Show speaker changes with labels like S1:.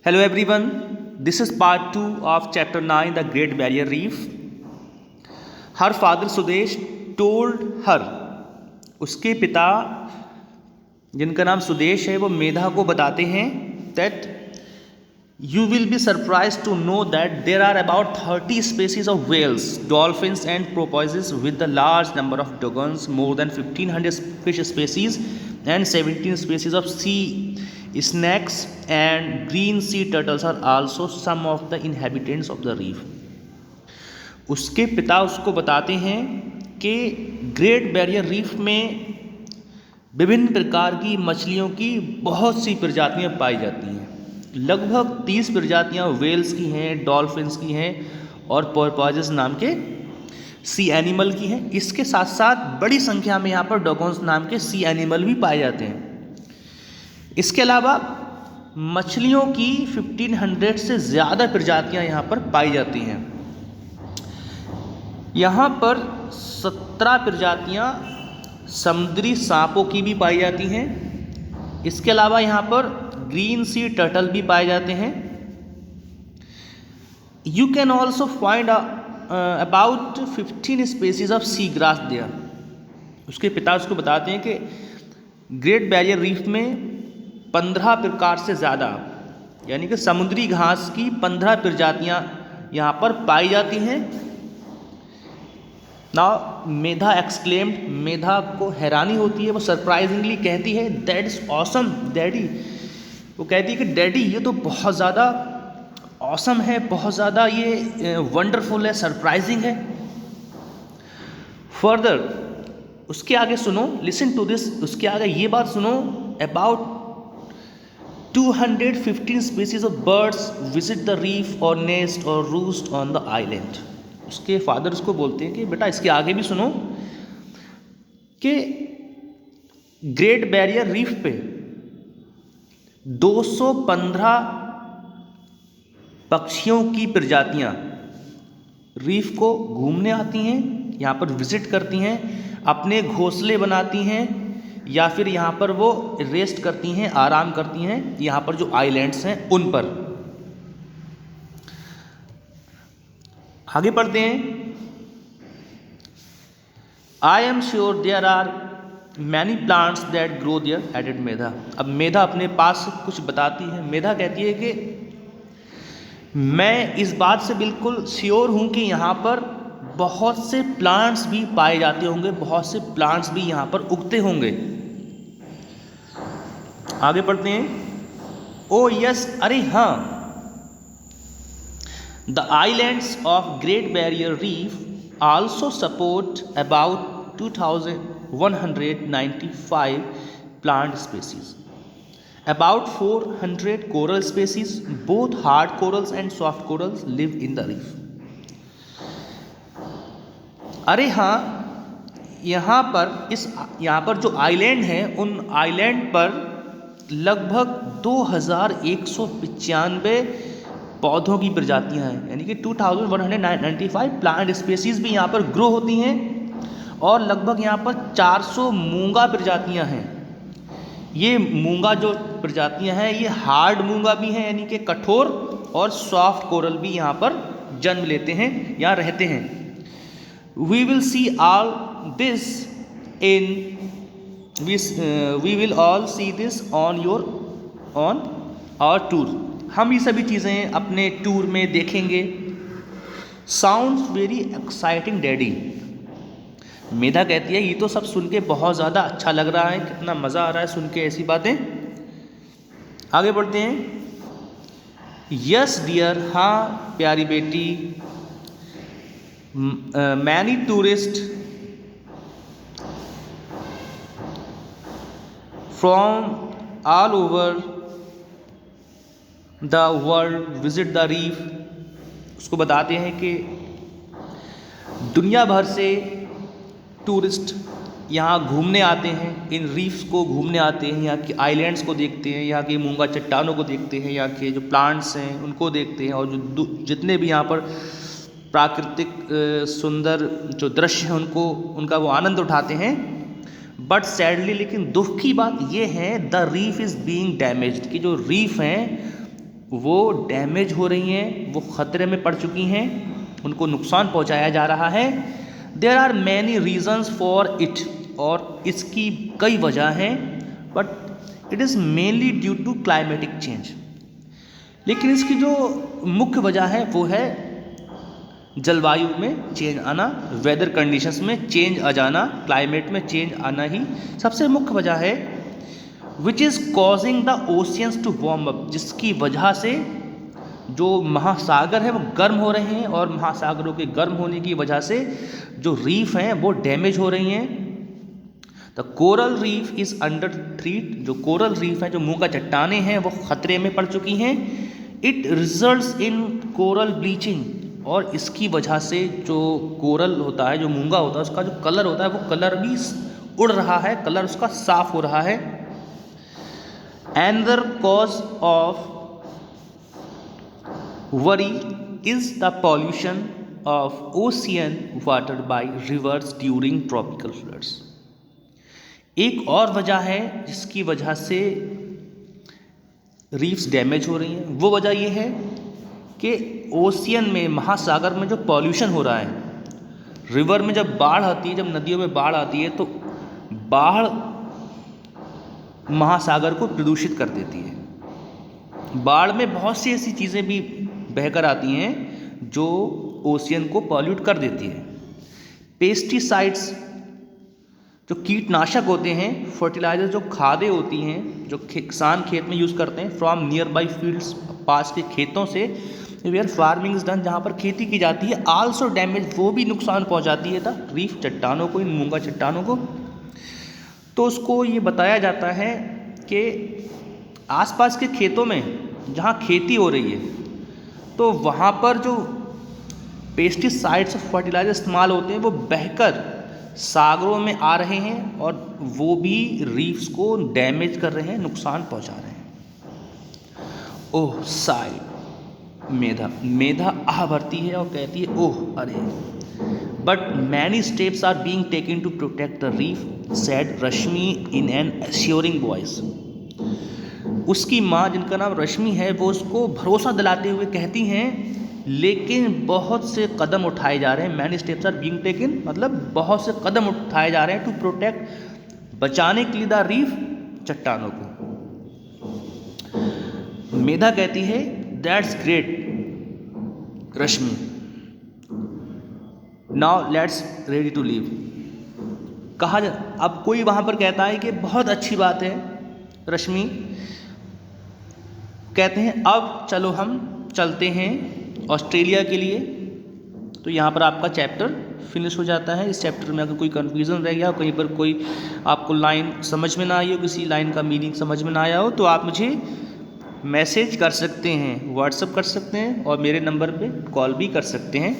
S1: Hello everyone, this is part 2 of chapter 9, The Great Barrier Reef. Her father Sudesh told her, उसके पिता जिनका नाम सुदेश है वो मेधा को बताते हैं that you will be surprised to know that there are about 30 species of whales, dolphins and porpoises with a large number of dugongs, more than 1500 fish species and 17 species of sea snakes and green sea turtles are also some of the inhabitants of the reef. उसके पिता उसको बताते हैं कि great barrier reef में विभिन्न प्रकार की मछलियों की बहुत सी प्रजातियां पाई जाती हैं। लगभग 30 प्रजातियां वेल्स की हैं, डॉल्फिन्स की हैं और पोर्पोइजेस नाम के सी एनिमल की हैं। इसके साथ साथ बड़ी संख्या में यहाँ पर डॉगोन्स नाम के सी एनिमल भी पाए जाते हैं। इसके अलावा मछलियों की 1500 से ज़्यादा प्रजातियां यहाँ पर पाई जाती हैं। यहाँ पर 17 प्रजातियां समुद्री सांपों की भी पाई जाती हैं। इसके अलावा यहाँ पर ग्रीन सी टर्टल भी पाए जाते हैं। You can also find about 15 species of sea grass there. उसके पिता उसको बताते हैं कि ग्रेट बैरियर रीफ में 15 प्रकार से ज़्यादा यानी कि समुद्री घास की 15 प्रजातियां यहाँ पर पाई जाती हैं। नाउ मेधा एक्सक्लेम्ड, मेधा को हैरानी होती है, वो सरप्राइजिंगली कहती है दैट इज़ ऑसम डैडी। वो कहती है कि डैडी ये तो बहुत ज़्यादा ऑसम है, बहुत ज़्यादा ये वंडरफुल है, सरप्राइजिंग है। फर्दर उसके आगे सुनो, लिसन टू दिस, उसके आगे ये बात सुनो, about 215 species of birds visit the reef or nest or roost on the island. उसके फादर उसको बोलते हैं कि बेटा इसके आगे भी सुनो कि ग्रेट बैरियर रीफ पे 215 पक्षियों की प्रजातियां रीफ को घूमने आती हैं, यहाँ पर विजिट करती हैं, अपने घोंसले बनाती हैं या फिर यहाँ पर वो रेस्ट करती हैं, आराम करती हैं यहाँ पर जो आइलैंड्स हैं उन पर। आगे पढ़ते हैं। I am sure there are many plants that grow there added Medha. अब मेधा अपने पास कुछ बताती है। मेधा कहती है कि मैं इस बात से बिल्कुल श्योर हूँ कि यहाँ पर बहुत से प्लांट्स भी पाए जाते होंगे, बहुत से प्लांट्स भी यहाँ पर उगते होंगे। आगे पढ़ते हैं। ओ यस, अरे हाँ, the islands of great barrier reef also support about 2195 plant species, about 400 coral species, both hard corals and soft corals live in the reef. अरे हाँ, यहाँ पर जो आइलैंड है उन आइलैंड पर लगभग 2195 पौधों की प्रजातियां हैं, यानी कि 2195 प्लांट स्पेसीज भी यहाँ पर ग्रो होती हैं और लगभग यहाँ पर 400 मूंगा प्रजातियां हैं। ये मूंगा जो प्रजातियां हैं ये हार्ड मूंगा भी हैं, यानी कि कठोर, और सॉफ्ट कोरल भी यहाँ पर जन्म लेते हैं या रहते हैं। We will see all this in we will all see this on our tour. हम ये सभी चीज़ें अपने टूर में देखेंगे। Sounds very exciting daddy. Medha कहती है ये तो सब सुन के बहुत ज़्यादा अच्छा लग रहा है, कितना मज़ा आ रहा है सुन के ऐसी बातें। आगे बढ़ते हैं। यस डियर, हाँ प्यारी बेटी, many tourist from all over the world visit the reef। उसको बताते हैं कि दुनिया भर से टूरिस्ट यहाँ घूमने आते हैं, इन रीफ्स को घूमने आते हैं, यहाँ की आइलैंड्स को देखते हैं, यहाँ की मूंगा चट्टानों को देखते हैं, यहाँ के जो प्लांट्स हैं उनको देखते हैं, और जो जितने भी यहाँ पर प्राकृतिक सुंदर जो दृश्य हैं उनका वो आनंद उठाते हैं। बट सैडली, लेकिन दुख की बात यह है, the reef is being damaged, कि जो रीफ हैं वो डैमेज हो रही हैं, वो ख़तरे में पड़ चुकी हैं, उनको नुकसान पहुंचाया जा रहा है। There are many reasons for it, और इसकी कई वजह हैं, but it is mainly due to climatic change. लेकिन इसकी जो मुख्य वजह है वो है जलवायु में चेंज आना, वेदर कंडीशंस में चेंज आ जाना, क्लाइमेट में चेंज आना ही सबसे मुख्य वजह है। Which is causing the oceans to warm up, जिसकी वजह से जो महासागर है वो गर्म हो रहे हैं, और महासागरों के गर्म होने की वजह से जो रीफ हैं वो डैमेज हो रही हैं। The coral reef is under threat, जो कोरल रीफ है, जो मूंगा चट्टानें हैं, वो खतरे में पड़ चुकी हैं। It results in coral bleaching, और इसकी वजह से जो कोरल होता है, जो मूंगा होता है, उसका जो कलर होता है वो कलर भी उड़ रहा है, कलर उसका साफ हो रहा है। Another cause of worry is the pollution of ocean water by rivers during tropical floods. एक और वजह है जिसकी वजह से रीफ्स डैमेज हो रही हैं, वो वजह ये है कि ओशियन में, महासागर में जो पॉल्यूशन हो रहा है, रिवर में जब बाढ़ आती है, जब नदियों में बाढ़ आती है, तो बाढ़ महासागर को प्रदूषित कर देती है। बाढ़ में बहुत सी ऐसी चीज़ें भी बहकर आती हैं जो ओशियन को पॉल्यूट कर देती है। पेस्टिसाइड्स, जो कीटनाशक होते हैं, फर्टिलाइजर, जो खादें होती हैं, जो किसान खेत में यूज़ करते हैं, फ्रॉम नियर बाई फील्ड्स, पास के खेतों से, वेयर फार्मिंग इज डन, जहाँ पर खेती की जाती है, आल्सो डैमेज, वो भी नुकसान पहुँचाती है द रीफ चट्टानों को, इन मूंगा चट्टानों को। तो उसको ये बताया जाता है कि आसपास के खेतों में जहाँ खेती हो रही है, तो वहाँ पर जो पेस्टिसाइड्स और फर्टिलाइजर इस्तेमाल होते हैं वो बहकर सागरों में आ रहे हैं, और वो भी रीफ्स को डैमेज कर रहे हैं, नुकसान पहुँचा रहे हैं। ओह साई, मेधा आह भरती है और कहती है ओह अरे। But many steps are being taken to protect the reef, said Rashmi in an assuring voice. उसकी माँ, जिनका नाम रश्मि है, वो उसको भरोसा दिलाते हुए कहती हैं, लेकिन बहुत से कदम उठाए जा रहे हैं। Many steps are being taken, मतलब बहुत से कदम उठाए जा रहे हैं टू प्रोटेक्ट, बचाने के लिए द रीफ, चट्टानों को। मेधा कहती है that's great Rashmi, now let's ready to leave. अब कोई वहाँ पर कहता है कि बहुत अच्छी बात है रश्मि, कहते हैं अब चलो हम चलते हैं ऑस्ट्रेलिया के लिए। तो यहाँ पर आपका चैप्टर फिनिश हो जाता है। इस चैप्टर में अगर कोई कन्फ्यूज़न रह गया, कहीं पर कोई आपको लाइन समझ में ना आई हो, किसी लाइन का मीनिंग समझ में ना आया हो, तो आप मुझे मैसेज कर सकते हैं, व्हाट्सएप कर सकते हैं, और मेरे नंबर पे कॉल भी कर सकते हैं।